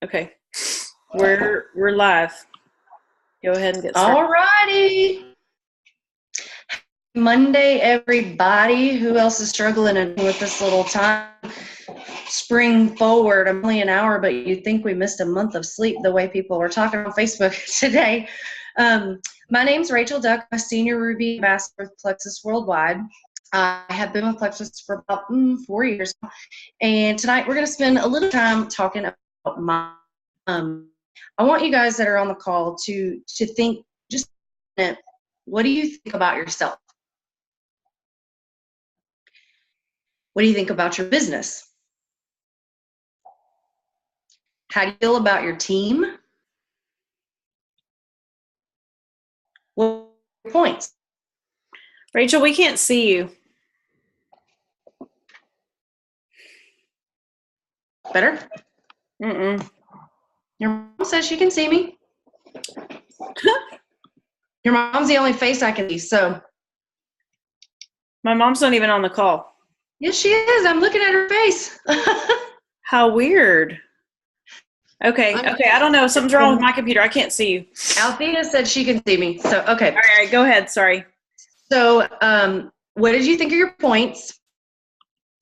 Okay. We're live. Go ahead and get started. All righty. Monday, everybody. Who else is struggling with this little time? Spring forward. I'm only an hour, but you'd think we missed a month of sleep the way people were talking on Facebook today. My name's Rachel Duck. I'm a senior Ruby ambassador with Plexus Worldwide. I have been with Plexus for about 4 years now. And tonight we're going to spend a little time talking about my I want you guys that are on the call to think just a minute, what do you think about yourself? What do you think about your business? How do you feel about your team? What are your points? Rachel, we can't see you. Better? Mm-mm. Your mom says she can see me. Your mom's the only face I can see, so. My mom's not even on the call. Yes, she is. I'm looking at her face. How weird. Okay. I don't know. Something's wrong with my computer. I can't see you. Althea said she can see me, so okay. All right, go ahead. Sorry. So what did you think of your points?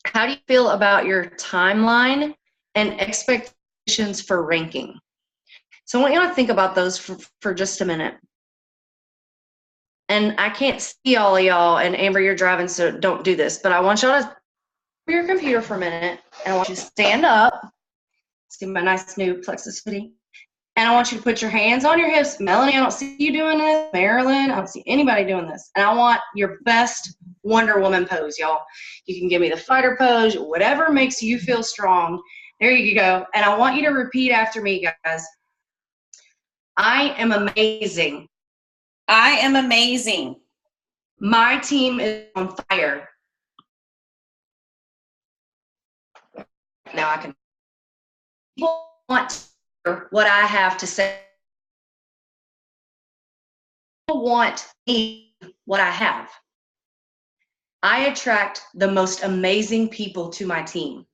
How do you feel about your timeline and expectations for ranking? So I want you to think about those for just a minute. And I can't see all of y'all, and Amber, you're driving, so don't do this, but I want y'all to your computer for a minute, and I want you to stand up. See my nice new Plexus hoodie. And I want you to put your hands on your hips. Melanie, I don't see you doing this. Marilyn, I don't see anybody doing this. And I want your best Wonder Woman pose, y'all. You can give me the fighter pose, whatever makes you feel strong. There you go. And I want you to repeat after me, guys. I am amazing. I am amazing. My team is on fire. Now I can. People want to hear what I have to say. People want me what I have. I attract the most amazing people to my team.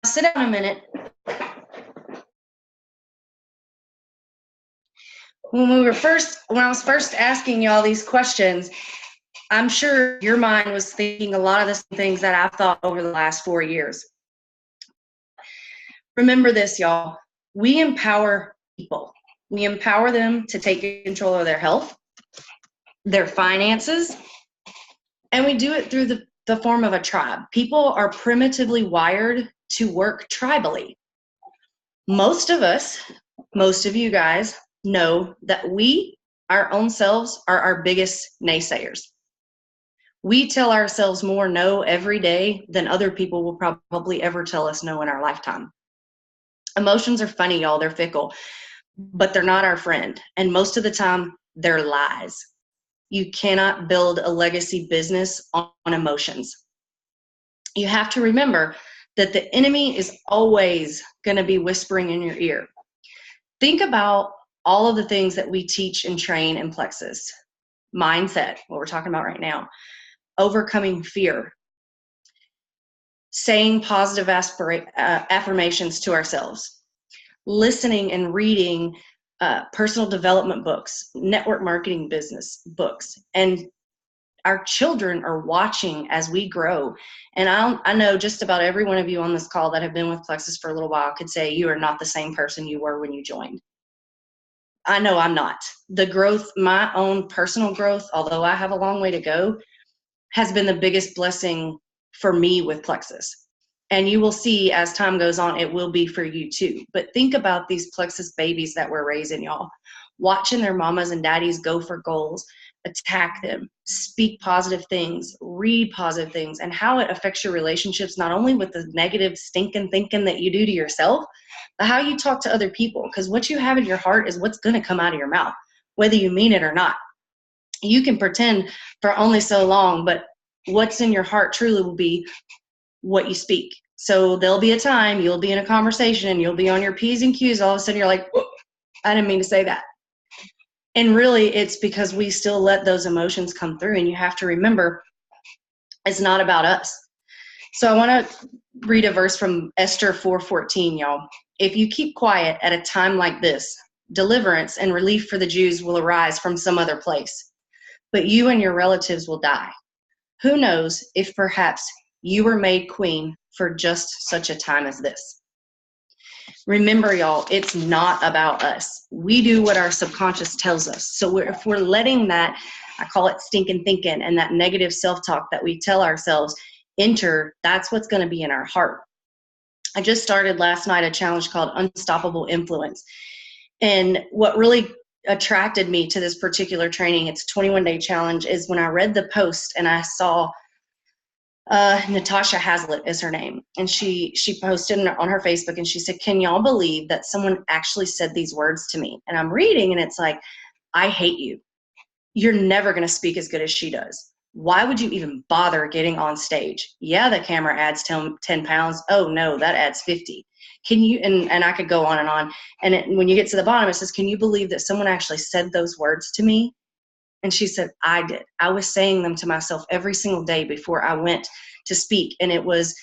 Sit down a minute. When I was first asking y'all these questions, I'm sure your mind was thinking a lot of the same things that I've thought over the last 4 years. Remember this, y'all. We empower people. We empower them to take control of their health, their finances, and we do it through the form of a tribe. People are primitively wired to work tribally. Most of you guys, know that we, our own selves, are our biggest naysayers. We tell ourselves more no every day than other people will probably ever tell us no in our lifetime. Emotions are funny, y'all. They're fickle, but they're not our friend. And most of the time, they're lies. You cannot build a legacy business on emotions. You have to remember that the enemy is always going to be whispering in your ear. Think about all of the things that we teach and train in Plexus. Mindset, what we're talking about right now. Overcoming fear. Saying positive affirmations to ourselves. Listening and reading personal development books, network marketing business books. And our children are watching as we grow. And I know just about every one of you on this call that have been with Plexus for a little while could say you are not the same person you were when you joined. I know I'm not. The growth, my own personal growth, although I have a long way to go, has been the biggest blessing for me with Plexus. And you will see as time goes on, it will be for you too. But think about these Plexus babies that we're raising, y'all. Watching their mamas and daddies go for goals, attack them, speak positive things, read positive things, and how it affects your relationships, not only with the negative stinking thinking that you do to yourself, but how you talk to other people. Because what you have in your heart is what's going to come out of your mouth, whether you mean it or not. You can pretend for only so long, but what's in your heart truly will be what you speak. So there'll be a time you'll be in a conversation and you'll be on your P's and Q's. All of a sudden you're like, I didn't mean to say that. And really it's because we still let those emotions come through. And you have to remember, it's not about us. So I want to read a verse from Esther 4:14, y'all. if you keep quiet at a time like this, deliverance and relief for the Jews will arise from some other place, but you and your relatives will die. Who knows if perhaps you were made queen for just such a time as this. Remember, y'all, it's not about us. We do what our subconscious tells us. So if we're letting that, I call it stinking thinking, and that negative self-talk that we tell ourselves enter, that's what's going to be in our heart. I just started last night a challenge called Unstoppable Influence. And what really attracted me to this particular training, it's a 21-day challenge, is when I read the post and I saw Natasha Hazlitt is her name. And she posted on her Facebook and she said, can y'all believe that someone actually said these words to me? And I'm reading and it's like, I hate you. You're never going to speak as good as she does. Why would you even bother getting on stage? Yeah, the camera adds 10 pounds. Oh no, that adds 50. Can you, and I could go on. And when you get to the bottom, it says, can you believe that someone actually said those words to me? And she said, I did. I was saying them to myself every single day before I went to speak. And it was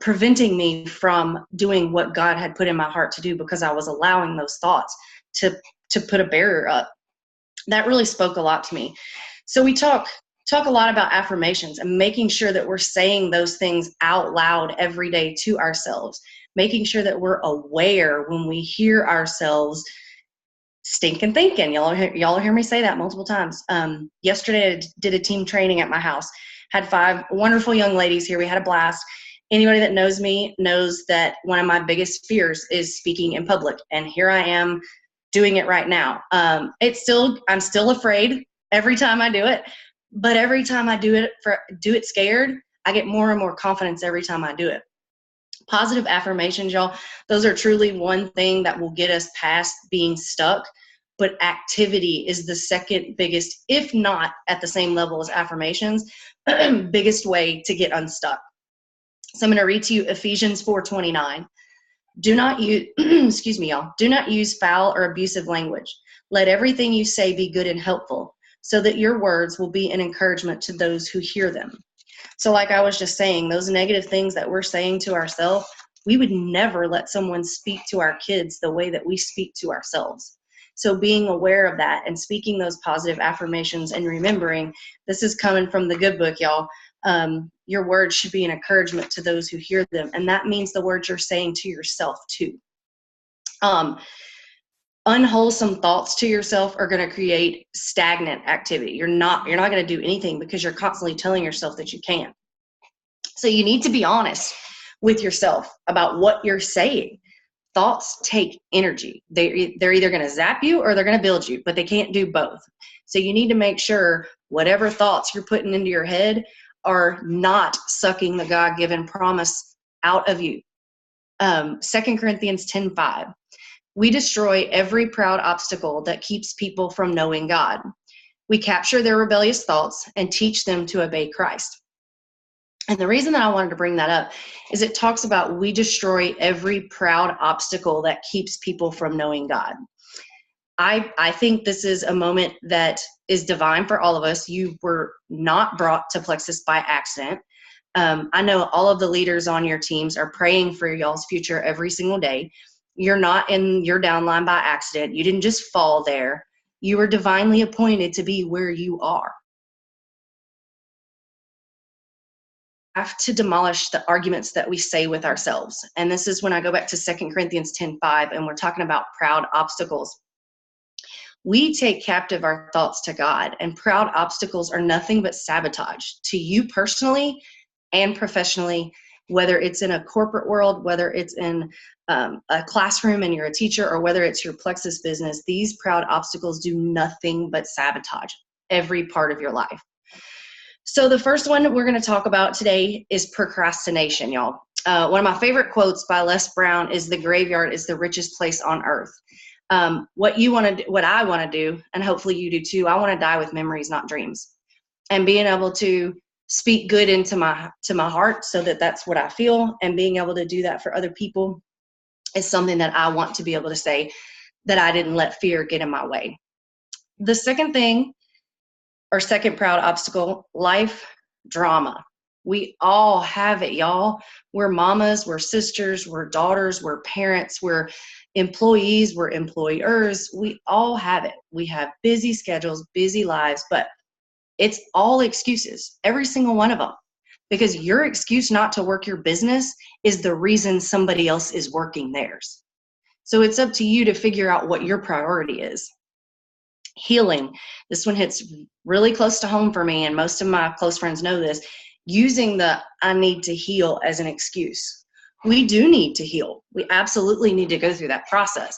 preventing me from doing what God had put in my heart to do because I was allowing those thoughts to put a barrier up. That really spoke a lot to me. So we talk a lot about affirmations and making sure that we're saying those things out loud every day to ourselves, making sure that we're aware when we hear ourselves stinking thinking. Y'all hear me say that multiple times. Yesterday I did a team training at my house, had 5 wonderful young ladies here. We had a blast. Anybody that knows me knows that one of my biggest fears is speaking in public. And here I am doing it right now. I'm still afraid every time I do it, but every time I do it scared, I get more and more confidence every time I do it. Positive affirmations, y'all, those are truly one thing that will get us past being stuck, but activity is the second biggest, if not at the same level as affirmations, biggest way to get unstuck. So I'm going to read to you Ephesians 4:29. Do not use, excuse me, y'all, do not use foul or abusive language. Let everything you say be good and helpful, so that your words will be an encouragement to those who hear them. So like I was just saying, those negative things that we're saying to ourselves, we would never let someone speak to our kids the way that we speak to ourselves. So being aware of that and speaking those positive affirmations and remembering this is coming from the good book, y'all. Your words should be an encouragement to those who hear them. And that means the words you're saying to yourself too. Unwholesome thoughts to yourself are going to create stagnant activity. You're not going to do anything because you're constantly telling yourself that you can. So you need to be honest with yourself about what you're saying. Thoughts take energy. They're either going to zap you or they're going to build you, but they can't do both. So you need to make sure whatever thoughts you're putting into your head are not sucking the God-given promise out of you. 2 Corinthians 10:5. We destroy every proud obstacle that keeps people from knowing God. We capture their rebellious thoughts and teach them to obey Christ. And the reason that I wanted to bring that up is it talks about we destroy every proud obstacle that keeps people from knowing God. I think this is a moment that is divine for all of us. You were not brought to Plexus by accident. I know all of the leaders on your teams are praying for y'all's future every single day. You're not in your downline by accident. You didn't just fall there. You were divinely appointed to be where you are. We have to demolish the arguments that we say with ourselves. And this is when I go back to 2 Corinthians 10:5, and we're talking about proud obstacles. We take captive our thoughts to God, and proud obstacles are nothing but sabotage to you personally and professionally, whether it's in a corporate world, whether it's in a classroom and you're a teacher, or whether it's your Plexus business. These proud obstacles do nothing but sabotage every part of your life. So the first one we're going to talk about today is procrastination, y'all. One of my favorite quotes by Les Brown is, "The graveyard is the richest place on earth." What I want to do, and hopefully you do too, I want to die with memories, not dreams. And being able to speak good into my heart so that that's what I feel, and being able to do that for other people is something that I want to be able to say that I didn't let fear get in my way. The second thing, or second proud obstacle, life drama. We all have it, y'all. We're mamas, we're sisters, we're daughters, we're parents, we're employees, we're employers. We all have it. We have busy schedules, busy lives, but it's all excuses, every single one of them. Because your excuse not to work your business is the reason somebody else is working theirs. So it's up to you to figure out what your priority is. Healing. This one hits really close to home for me, and most of my close friends know this. Using the I need to heal as an excuse. We do need to heal. We absolutely need to go through that process.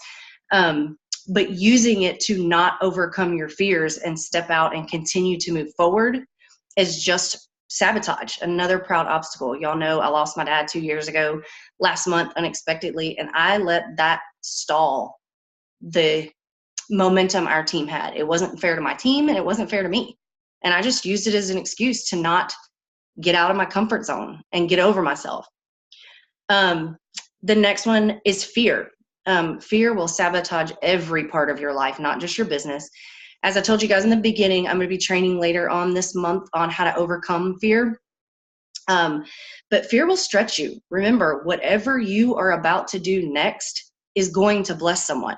But using it to not overcome your fears and step out and continue to move forward is just sabotage, another proud obstacle. Y'all know I lost my dad 2 years ago, last month, unexpectedly, and I let that stall the momentum our team had. It wasn't fair to my team, and it wasn't fair to me. And I just used it as an excuse to not get out of my comfort zone and get over myself. The next one is fear. Fear will sabotage every part of your life, not just your business. As I told you guys in the beginning, I'm going to be training later on this month on how to overcome fear. But fear will stretch you. Remember, whatever you are about to do next is going to bless someone.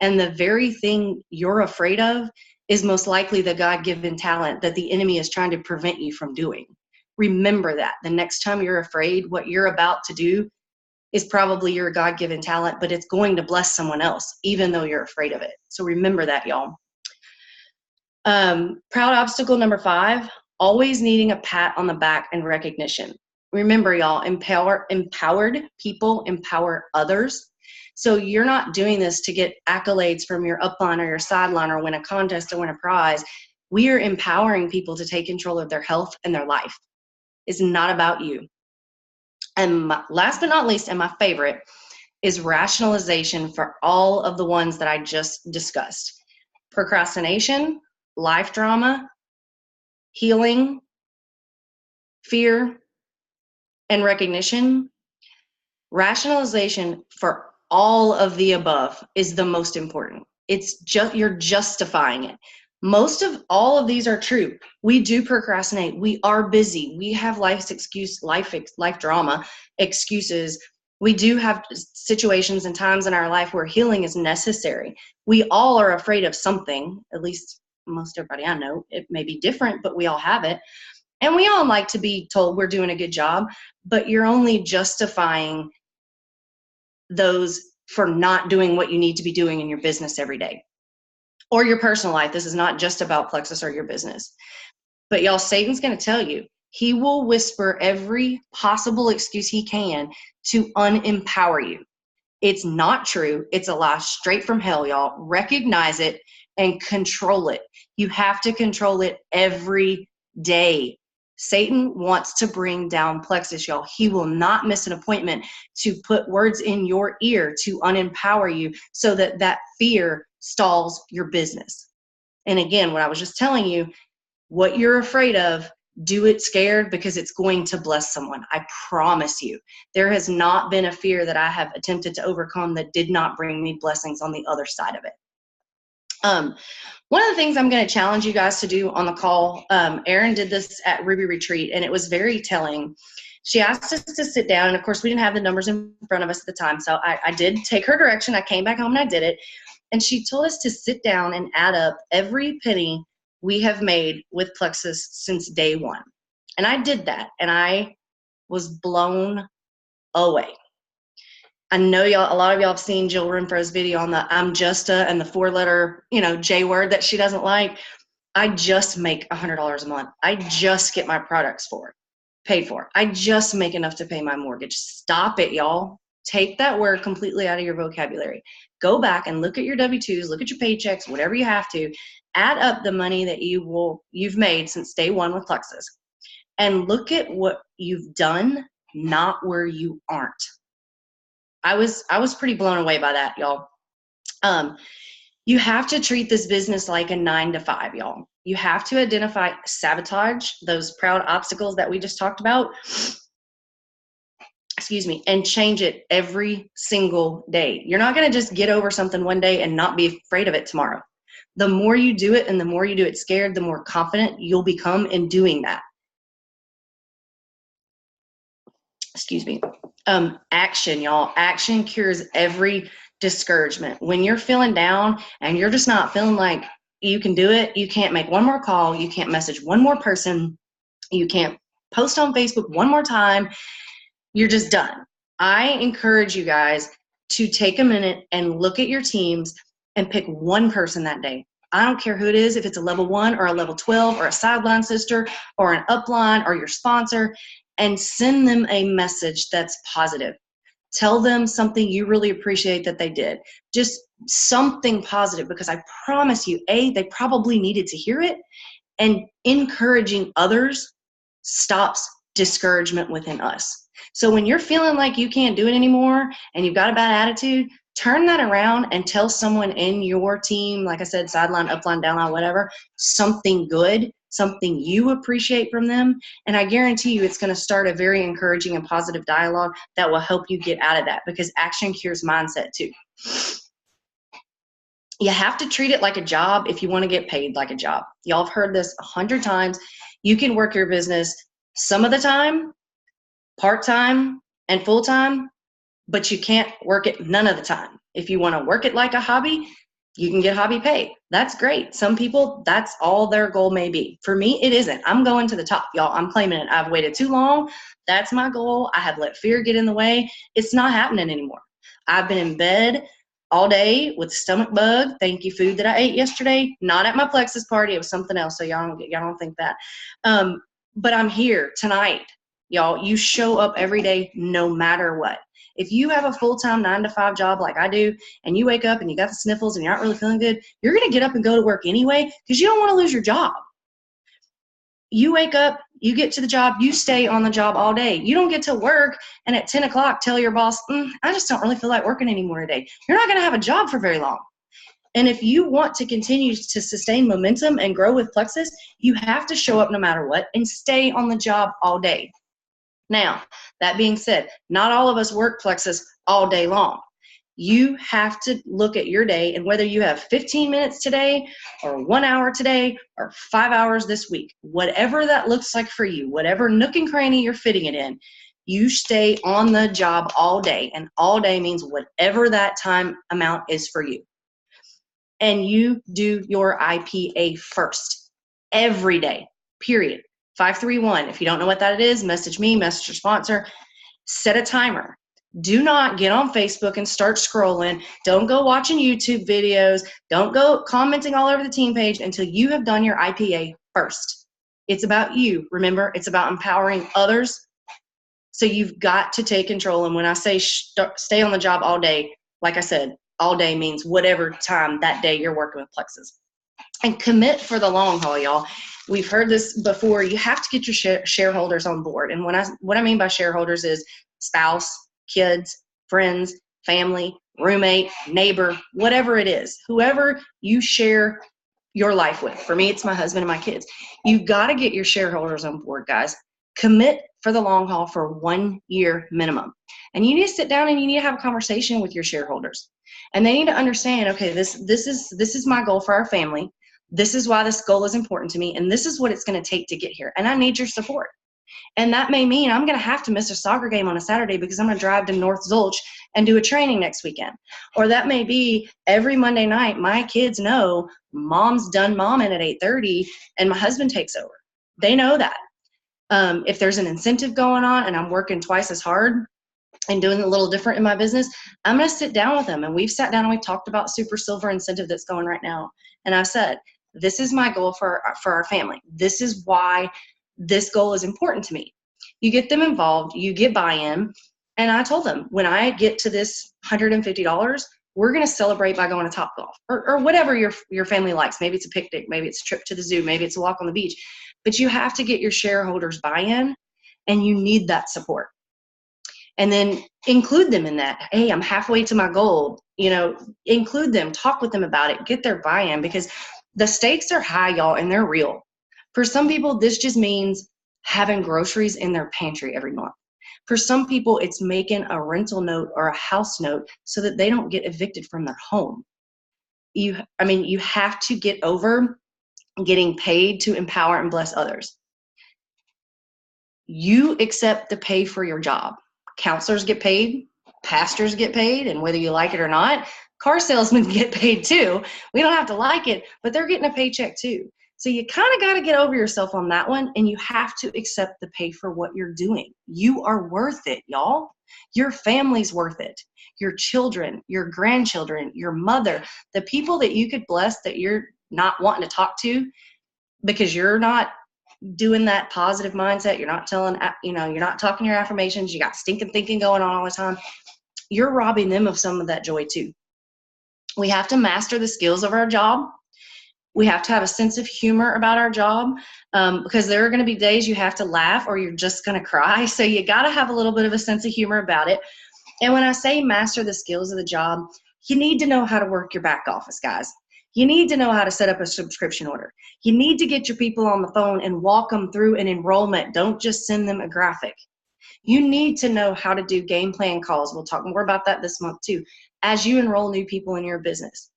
And the very thing you're afraid of is most likely the God-given talent that the enemy is trying to prevent you from doing. Remember that. The next time you're afraid, what you're about to do is probably your God-given talent, but it's going to bless someone else, even though you're afraid of it. So remember that, y'all. Proud obstacle number 5, always needing a pat on the back and recognition. Remember, y'all, empowered people empower others. So you're not doing this to get accolades from your upline or your sideline or win a contest or win a prize. We are empowering people to take control of their health and their life. It's not about you. And last but not least, and my favorite, is rationalization for all of the ones that I just discussed. Procrastination, life drama, healing, fear, and recognition. Rationalization for all of the above is the most important. It's just, you're justifying it. Most of all of these are true. We do procrastinate. We are busy. We have life drama, excuses. We do have situations and times in our life where healing is necessary. We all are afraid of something, at least most everybody I know. It may be different, but we all have it. And we all like to be told we're doing a good job, but you're only justifying those for not doing what you need to be doing in your business every day or your personal life. This is not just about Plexus or your business. But y'all, Satan's going to tell you, he will whisper every possible excuse he can to unempower you. It's not true. It's a lie straight from hell, y'all. Recognize it and control it. You have to control it every day. Satan wants to bring down Plexus, y'all. He will not miss an appointment to put words in your ear to unempower you so that that fear stalls your business. And again, what I was just telling you, what you're afraid of, do it scared because it's going to bless someone. I promise you. There has not been a fear that I have attempted to overcome that did not bring me blessings on the other side of it. One of the things I'm going to challenge you guys to do on the call, Erin did this at Ruby Retreat, and it was very telling. She asked us to sit down, and of course, we didn't have the numbers in front of us at the time, so I did take her direction. I came back home and I did it, and she told us to sit down and add up every penny we have made with Plexus since day one. And I did that, and I was blown away. I know y'all, a lot of y'all have seen Jill Renfro's video on the I'm just a and the 4-letter, J word that she doesn't like. I just make $100 a month. I just get my products paid for. I just make enough to pay my mortgage. Stop it, y'all. Take that word completely out of your vocabulary. Go back and look at your W-2s, look at your paychecks, whatever you have to. Add up the money that you've made since day one with Plexus. And look at what you've done, not where you aren't. I was pretty blown away by that, y'all. You have to treat this business like a 9-to-5, y'all. You have to identify sabotage, those proud obstacles that we just talked about, and change it every single day. You're not going to just get over something one day and not be afraid of it tomorrow. The more you do it and the more you do it scared, the more confident you'll become in doing that. excuse me, action, y'all. Action cures every discouragement. When you're feeling down and you're just not feeling like you can do it, you can't make one more call, you can't message one more person, you can't post on Facebook one more time, you're just done. I encourage you guys to take a minute and look at your teams and pick one person that day. I don't care who it is, if it's a level 1 or a level 12 or a sideline sister or an upline or your sponsor, and send them a message that's positive. Tell them something you really appreciate that they did. Just something positive, because I promise you, they probably needed to hear it, and encouraging others stops discouragement within us. So when you're feeling like you can't do it anymore and you've got a bad attitude, turn that around and tell someone in your team, like I said, sideline, upline, downline, whatever, something good, something you appreciate from them. And I guarantee you it's going to start a very encouraging and positive dialogue that will help you get out of that, because action cures mindset too. You have to treat it like a job if you want to get paid like a job. Y'all have heard this 100 times. You can work your business some of the time, part-time and full-time, but you can't work it none of the time. If you want to work it like a hobby, you can get hobby pay. That's great. Some people, that's all their goal may be. For me, it isn't. I'm going to the top, y'all. I'm claiming it. I've waited too long. That's my goal. I have let fear get in the way. It's not happening anymore. I've been in bed all day with a stomach bug. Thank you, food that I ate yesterday. Not at my Plexus party. It was something else, so y'all don't think that. But I'm here tonight, y'all. You show up every day no matter what. If you have a full-time 9-to-5 job like I do, and you wake up and you got the sniffles and you're not really feeling good, you're going to get up and go to work anyway, because you don't want to lose your job. You wake up, you get to the job, you stay on the job all day. You don't get to work and at 10 o'clock tell your boss, I just don't really feel like working anymore today. You're not going to have a job for very long. And if you want to continue to sustain momentum and grow with Plexus, you have to show up no matter what and stay on the job all day. Now, that being said, not all of us work Plexus all day long. You have to look at your day, and whether you have 15 minutes today or 1 hour today or 5 hours this week, whatever that looks like for you, whatever nook and cranny you're fitting it in, you stay on the job all day. And all day means whatever that time amount is for you. And you do your IPA first every day, period. 531. If you don't know what that is, message me, message your sponsor. Set a timer. Do not get on Facebook and start scrolling. Don't go watching YouTube videos. Don't go commenting all over the team page until you have done your IPA first. It's about you. Remember, it's about empowering others. So you've got to take control. And when I say stay on the job all day, like I said, all day means whatever time that day you're working with Plexus. And commit for the long haul, y'all. We've heard this before. You have to get your shareholders on board. And what I mean by shareholders is spouse, kids, friends, family, roommate, neighbor, whatever it is, whoever you share your life with. For me, it's my husband and my kids. You've got to get your shareholders on board, guys. Commit for the long haul for 1 year minimum. And you need to sit down and you need to have a conversation with your shareholders. And they need to understand, okay, this is my goal for our family. This is why this goal is important to me, and this is what it's going to take to get here. And I need your support. And that may mean I'm going to have to miss a soccer game on a Saturday because I'm going to drive to North Zulch and do a training next weekend. Or that may be every Monday night, my kids know mom's done momming at 8:30 and my husband takes over. They know that. If there's an incentive going on and I'm working twice as hard and doing a little different in my business, I'm going to sit down with them. And we've sat down and we've talked about Super Silver incentive that's going right now. And I've said, this is my goal for our family. This is why this goal is important to me. You get them involved, you get buy-in. And I told them, when I get to this $150, we're going to celebrate by going to Topgolf or whatever your family likes. Maybe it's a picnic, maybe it's a trip to the zoo, maybe it's a walk on the beach. But you have to get your shareholders buy-in, and you need that support. And then include them in that. Hey, I'm halfway to my goal. Include them, talk with them about it, get their buy-in, because the stakes are high, y'all, and they're real. For some people, this just means having groceries in their pantry every month. For some people, it's making a rental note or a house note so that they don't get evicted from their home. You have to get over getting paid to empower and bless others. You accept the pay for your job. counselors get paid, pastors get paid, and whether you like it or not, car salesmen get paid too. We don't have to like it, but they're getting a paycheck too. So you kind of got to get over yourself on that one, and you have to accept the pay for what you're doing. You are worth it, y'all. Your family's worth it. Your children, your grandchildren, your mother, the people that you could bless that you're not wanting to talk to because you're not doing that positive mindset. You're not telling, you're not talking your affirmations. You got stinking thinking going on all the time. You're robbing them of some of that joy too. We have to master the skills of our job. We have to have a sense of humor about our job, because there are going to be days you have to laugh or you're just going to cry. So you got to have a little bit of a sense of humor about it. And when I say master the skills of the job, you need to know how to work your back office, guys. You need to know how to set up a subscription order. You need to get your people on the phone and walk them through an enrollment. Don't just send them a graphic. You need to know how to do game plan calls. We'll talk more about that this month too, as you enroll new people in your business.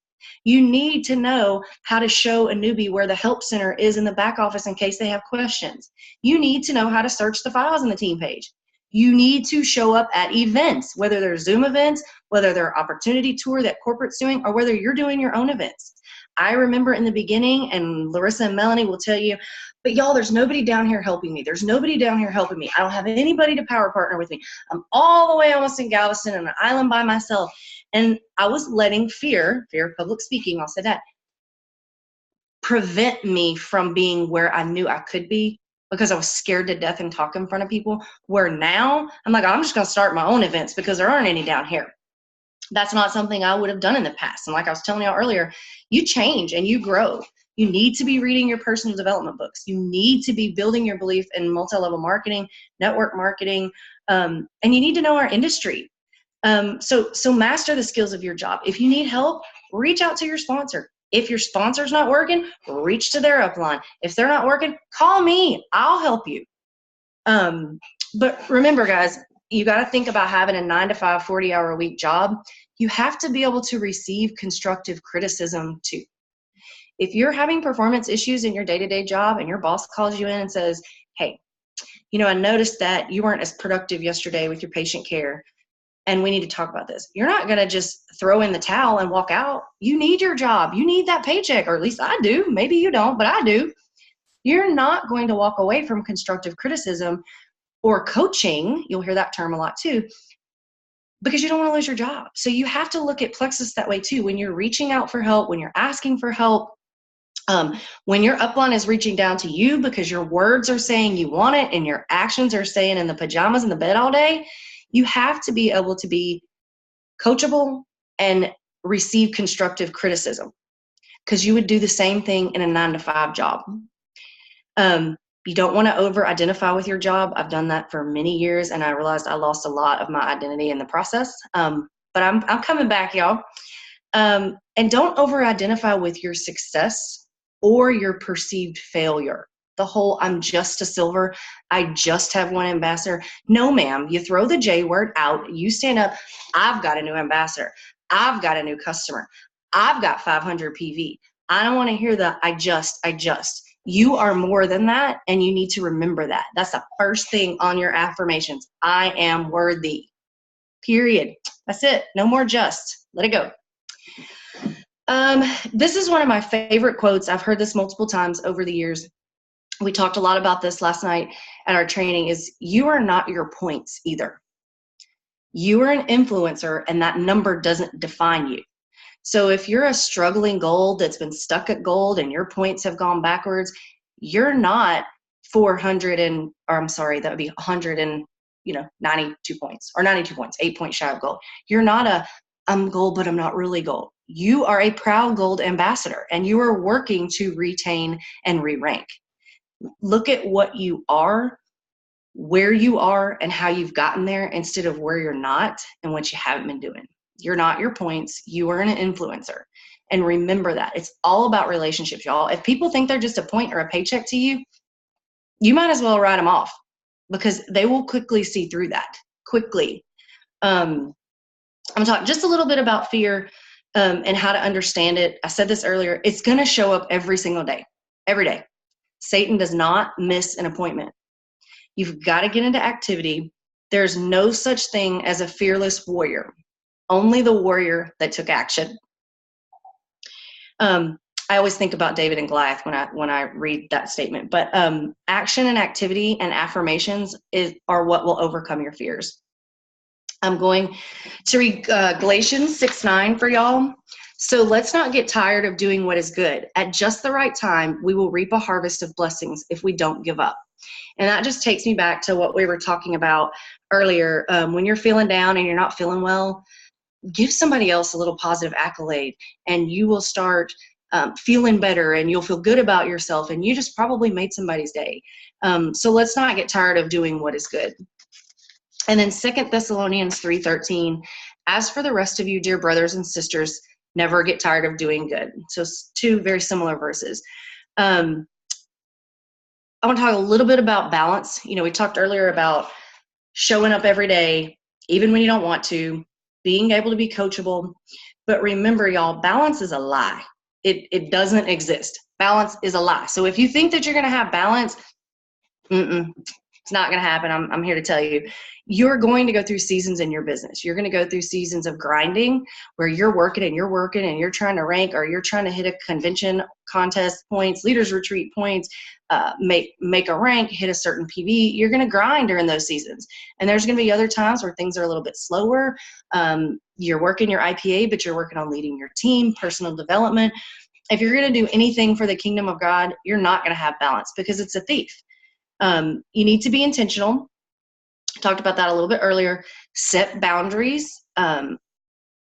You need to know how to show a newbie where the help center is in the back office in case they have questions. You need to know how to search the files in the team page. You need to show up at events, whether they're Zoom events, whether they're opportunity tour that corporate's doing, or whether you're doing your own events. I remember in the beginning, and Larissa and Melanie will tell you, but y'all, there's nobody down here helping me. There's nobody down here helping me. I don't have anybody to power partner with me. I'm all the way almost in Galveston on an island by myself. And I was letting fear of public speaking, I'll say that, prevent me from being where I knew I could be, because I was scared to death and talk in front of people, where now I'm like, I'm just going to start my own events because there aren't any down here. That's not something I would have done in the past. And like I was telling y'all earlier, you change and you grow. You need to be reading your personal development books. You need to be building your belief in multi-level marketing, network marketing, and you need to know our industry. So master the skills of your job. If you need help, reach out to your sponsor. If your sponsor's not working, reach to their upline. If they're not working, call me. I'll help you. But remember, guys, you got to think about having a 9-to-5, 40-hour-a-week job. You have to be able to receive constructive criticism too. If you're having performance issues in your day-to-day job and your boss calls you in and says, hey, I noticed that you weren't as productive yesterday with your patient care, and we need to talk about this. You're not going to just throw in the towel and walk out. You need your job. You need that paycheck, or at least I do. Maybe you don't, but I do. You're not going to walk away from constructive criticism or coaching. You'll hear that term a lot too, because you don't want to lose your job. So you have to look at Plexus that way too. When you're reaching out for help, when you're asking for help, when your upline is reaching down to you because your words are saying you want it and your actions are saying in the pajamas in the bed all day, you have to be able to be coachable and receive constructive criticism, because you would do the same thing in a 9-to-5 job. You don't want to over-identify with your job. I've done that for many years, and I realized I lost a lot of my identity in the process. But I'm coming back, y'all. And don't over-identify with your success or your perceived failure. The whole, I'm just a silver, I just have one ambassador. No, ma'am. You throw the J word out. You stand up. I've got a new ambassador. I've got a new customer. I've got 500 PV. I don't want to hear the I just. You are more than that, and you need to remember that. That's the first thing on your affirmations. I am worthy. Period. That's it. No more just. Let it go. This is one of my favorite quotes. I've heard this multiple times over the years. We talked a lot about this last night at our training, is you are not your points either. You are an influencer, and that number doesn't define you. So if you're a struggling gold that's been stuck at gold and your points have gone backwards, you're not 400 and, or I'm sorry, that would be 192 points or 92 points, 8 points shy of gold. You're not I'm gold, but I'm not really gold. You are a proud gold ambassador, and you are working to retain and re-rank. Look at what you are, where you are, and how you've gotten there instead of where you're not and what you haven't been doing. You're not your points. You are an influencer. And remember that. It's all about relationships, y'all. If people think they're just a point or a paycheck to you, you might as well write them off, because they will quickly see through that. Quickly. I'm talking just a little bit about fear and how to understand it. I said this earlier. It's going to show up every single day. Every day. Satan does not miss an appointment. You've got to get into activity. There's no such thing as a fearless warrior, only the warrior that took action. I always think about David and Goliath when I read that statement, but action and activity and affirmations are what will overcome your fears. I'm going to read Galatians 6:9 for y'all. So let's not get tired of doing what is good. At just the right time, we will reap a harvest of blessings if we don't give up. And that just takes me back to what we were talking about earlier. When you're feeling down and you're not feeling well, give somebody else a little positive accolade, and you will start feeling better, and you'll feel good about yourself, and you just probably made somebody's day. So let's not get tired of doing what is good. And then 2 Thessalonians 3:13, as for the rest of you, dear brothers and sisters, never get tired of doing good. So 2 very similar verses. I want to talk a little bit about balance. We talked earlier about showing up every day, even when you don't want to, being able to be coachable. But remember, y'all, balance is a lie. It doesn't exist. Balance is a lie. So if you think that you're going to have balance, it's not going to happen. I'm here to tell you. You're going to go through seasons in your business. You're going to go through seasons of grinding where you're working and you're trying to rank, or you're trying to hit a convention contest points, leaders retreat points, make a rank, hit a certain PV. You're going to grind during those seasons. And there's going to be other times where things are a little bit slower. You're working your IPA, but you're working on leading your team, personal development. If you're going to do anything for the kingdom of God, you're not going to have balance because it's a thief. You need to be intentional. Talked about that a little bit earlier. Set boundaries,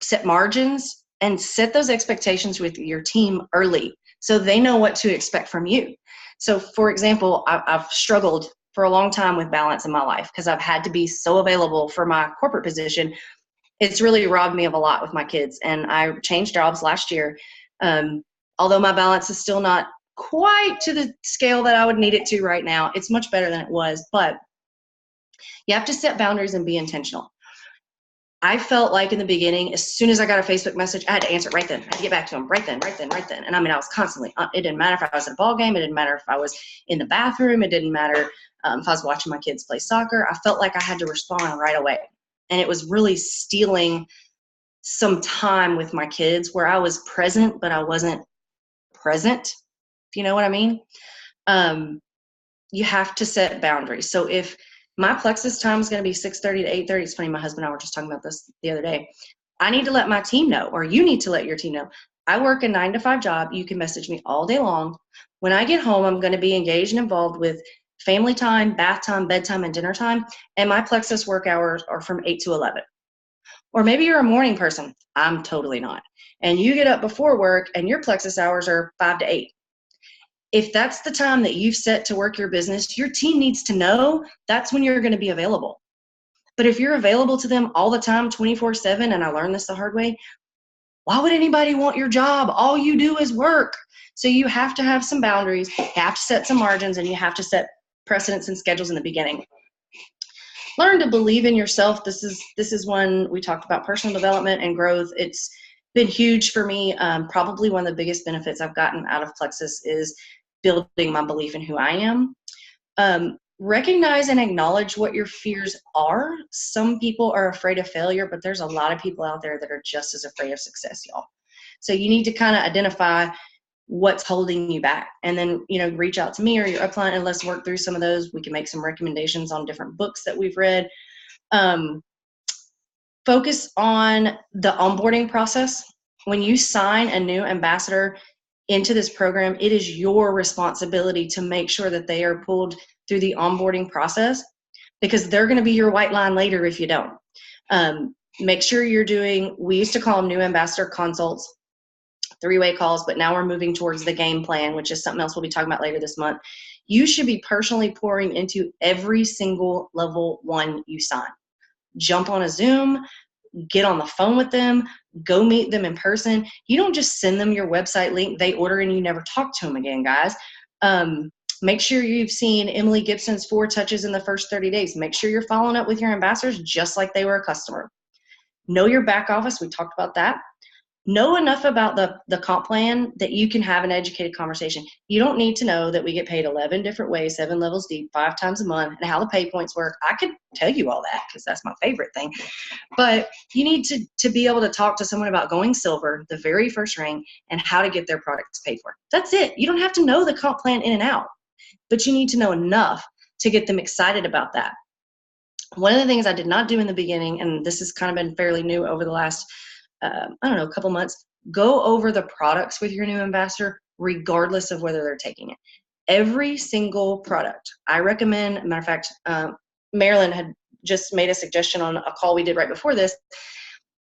set margins, and set those expectations with your team early so they know what to expect from you. So, for example, I've struggled for a long time with balance in my life because I've had to be so available for my corporate position. It's really robbed me of a lot with my kids, and I changed jobs last year. Although my balance is still not quite to the scale that I would need it to right now, it's much better than it was, but you have to set boundaries and be intentional. I felt like in the beginning, as soon as I got a Facebook message, I had to answer it right then. I had to get back to them right then. And I was constantly, it didn't matter if I was at a ball game. It didn't matter if I was in the bathroom. It didn't matter if I was watching my kids play soccer. I felt like I had to respond right away. And it was really stealing some time with my kids where I was present, but I wasn't present. If you know what I mean? You have to set boundaries. So if my Plexus time is going to be 6:30 to 8:30. It's funny, my husband and I were just talking about this the other day. I need to let my team know, or you need to let your team know. I work a 9-to-5 job. You can message me all day long. When I get home, I'm going to be engaged and involved with family time, bath time, bedtime, and dinner time. And my Plexus work hours are from 8 to 11. Or maybe you're a morning person. I'm totally not. And you get up before work and your Plexus hours are 5 to 8. If that's the time that you've set to work your business, your team needs to know that's when you're going to be available. But if you're available to them all the time, 24/7, and I learned this the hard way, why would anybody want your job? All you do is work. So you have to have some boundaries, you have to set some margins, and you have to set precedents and schedules in the beginning. Learn to believe in yourself. This is one we talked about, personal development and growth. It's been huge for me. Probably one of the biggest benefits I've gotten out of Plexus is building my belief in who I am. Recognize and acknowledge what your fears are. Some people are afraid of failure, but there's a lot of people out there that are just as afraid of success, y'all. So you need to kind of identify what's holding you back, and then reach out to me or your upline and let's work through some of those. We can make some recommendations on different books that we've read. Focus on the onboarding process. When you sign a new ambassador into this program, it is your responsibility to make sure that they are pulled through the onboarding process, because they're going to be your white line later if you don't. Make sure you're doing, we used to call them new ambassador consults, 3-way calls, but now we're moving towards the game plan, which is something else we'll be talking about later this month. You should be personally pouring into every single level 1 you sign. Jump on a Zoom, get on the phone with them, go meet them in person. You don't just send them your website link, they order, and you never talk to them again, guys. Make sure you've seen Emily Gibson's 4 touches in the first 30 days. Make sure you're following up with your ambassadors just like they were a customer. Know your back office. We talked about that. know enough about the comp plan that you can have an educated conversation. You don't need to know that we get paid 11 different ways, 7 levels deep, 5 times a month, and how the pay points work. I could tell you all that because that's my favorite thing. But you need to be able to talk to someone about going silver, the very first ring, and how to get their products paid for. That's it. You don't have to know the comp plan in and out, but you need to know enough to get them excited about that. One of the things I did not do in the beginning, and this has kind of been fairly new over the last a couple months, go over the products with your new ambassador, regardless of whether they're taking it. Every single product I recommend. Matter of fact, Marilyn had just made a suggestion on a call we did right before this.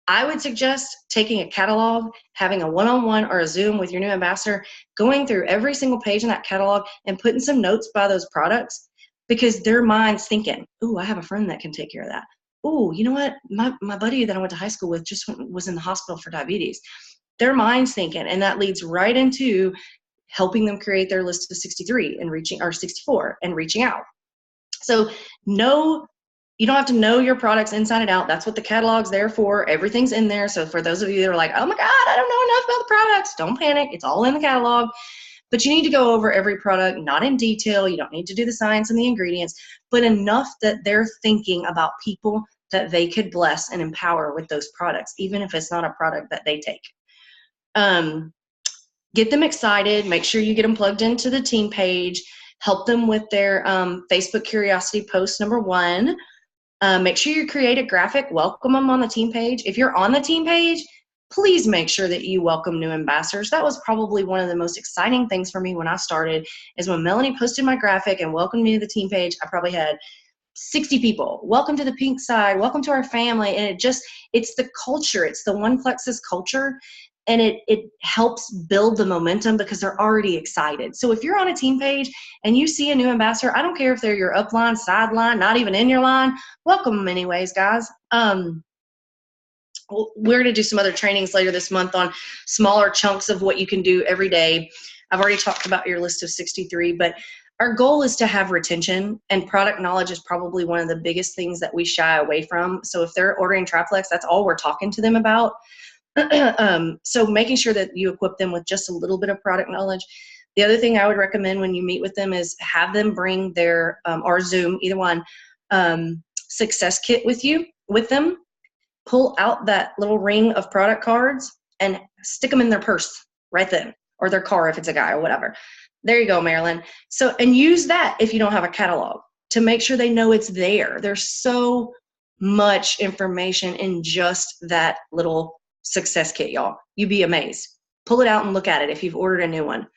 I would suggest taking a catalog, having a one-on-one or a Zoom with your new ambassador, going through every single page in that catalog and putting some notes by those products, because their mind's thinking, ooh, I have a friend that can take care of that. Oh, you know what? My buddy that I went to high school with was in the hospital for diabetes. Their mind's thinking, and that leads right into helping them create their list of 63 and reaching, or 64 and reaching out. So you don't have to know your products inside and out. That's what the catalog's there for. Everything's in there. So for those of you that are like, oh my God, I don't know enough about the products, don't panic. It's all in the catalog. But you need to go over every product, not in detail. You don't need to do the science and the ingredients, but enough that they're thinking about people that they could bless and empower with those products, even if it's not a product that they take. Get them excited. Make sure you get them plugged into the team page. Help them with their Facebook Curiosity post number 1. Make sure you create a graphic. Welcome them on the team page. If you're on the team page, please make sure that you welcome new ambassadors. That was probably one of the most exciting things for me when I started, is when Melanie posted my graphic and welcomed me to the team page. I probably had 60 people. Welcome to the pink side. Welcome to our family. And it's the culture. It's the One Plexus culture. And it helps build the momentum because they're already excited. So if you're on a team page and you see a new ambassador, I don't care if they're your upline, sideline, not even in your line, welcome them anyways, guys. We're going to do some other trainings later this month on smaller chunks of what you can do every day. I've already talked about your list of 63, but our goal is to have retention, and product knowledge is probably one of the biggest things that we shy away from. So if they're ordering Triplex, that's all we're talking to them about. So making sure that you equip them with just a little bit of product knowledge. The other thing I would recommend when you meet with them is have them bring their, or Zoom, either one, success kit with them. Pull out that little ring of product cards and stick them in their purse right then, or their car if it's a guy or whatever. There you go, Marilyn. So, and use that if you don't have a catalog to make sure they know it's there. There's so much information in just that little success kit, y'all. You'd be amazed. Pull it out and look at it if you've ordered a new one.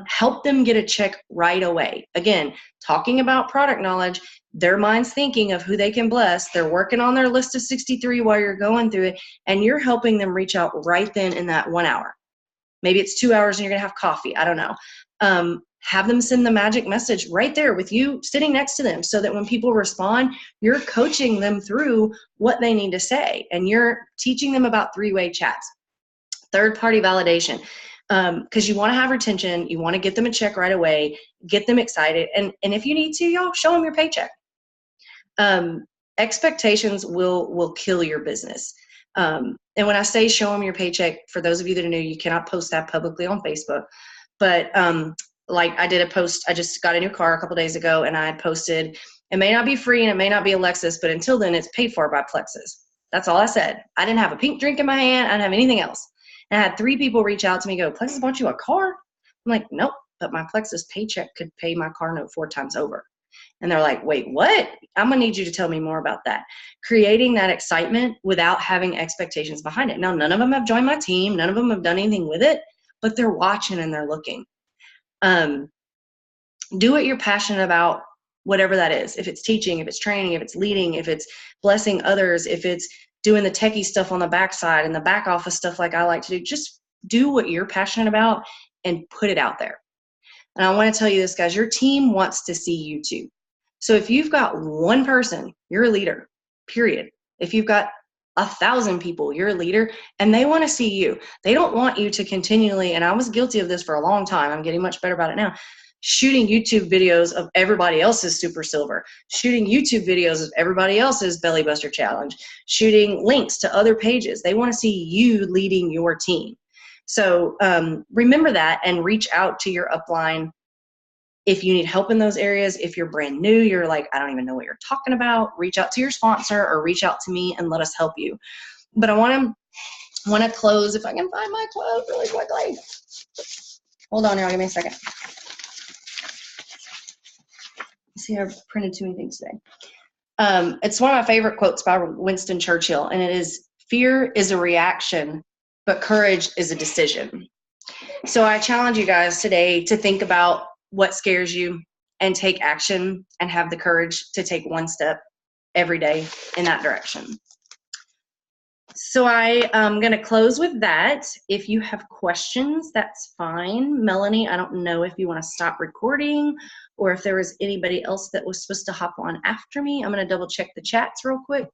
Help them get a check right away. Again, talking about product knowledge, their mind's thinking of who they can bless. They're working on their list of 63 while you're going through it, and you're helping them reach out right then in that 1 hour. Maybe it's 2 hours and you're going to have coffee. I don't know. Have them send the magic message right there with you sitting next to them, so that when people respond, you're coaching them through what they need to say, and you're teaching them about 3-way chats. Third-party validation. Because you want to have retention, you want to get them a check right away, get them excited, and if you need to, y'all, show them your paycheck. Expectations will kill your business. And when I say show them your paycheck, for those of you that are new, you cannot post that publicly on Facebook. But like I did a post, I just got a new car a couple days ago, and I posted, it may not be free and it may not be a Lexus, but until then, it's paid for by Plexus. That's all I said. I didn't have a pink drink in my hand. I didn't have anything else. And I had 3 people reach out to me, go, Plexus bought you a car? I'm like, nope, but my Plexus paycheck could pay my car note 4 times over. And they're like, wait, what? I'm going to need you to tell me more about that. Creating that excitement without having expectations behind it. Now, none of them have joined my team. None of them have done anything with it, but they're watching and they're looking. Do what you're passionate about, whatever that is. If it's teaching, if it's training, if it's leading, if it's blessing others, if it's doing the techie stuff on the backside and the back office stuff like I like to do, just do what you're passionate about and put it out there. And I want to tell you this, guys, your team wants to see you too. So if you've got 1 person, you're a leader, period. If you've got 1,000 people, you're a leader, and they want to see you. They don't want you to continually, and I was guilty of this for a long time, I'm getting much better about it now, shooting YouTube videos of everybody else's super silver, shooting YouTube videos of everybody else's belly buster challenge, shooting links to other pages. They want to see you leading your team. So remember that and reach out to your upline if you need help in those areas. If you're brand new, you're like, I don't even know what you're talking about, reach out to your sponsor or reach out to me and let us help you. But I want to close, if I can find my quote really quickly. Hold on, y'all, give me a second. See, I've printed too many things today. It's one of my favorite quotes by Winston Churchill, and it is, fear is a reaction, but courage is a decision. So I challenge you guys today to think about what scares you and take action and have the courage to take one step every day in that direction. So I am going to close with that. If you have questions, that's fine. Melanie, I don't know if you want to stop recording or if there was anybody else that was supposed to hop on after me. I'm going to double check the chats real quick.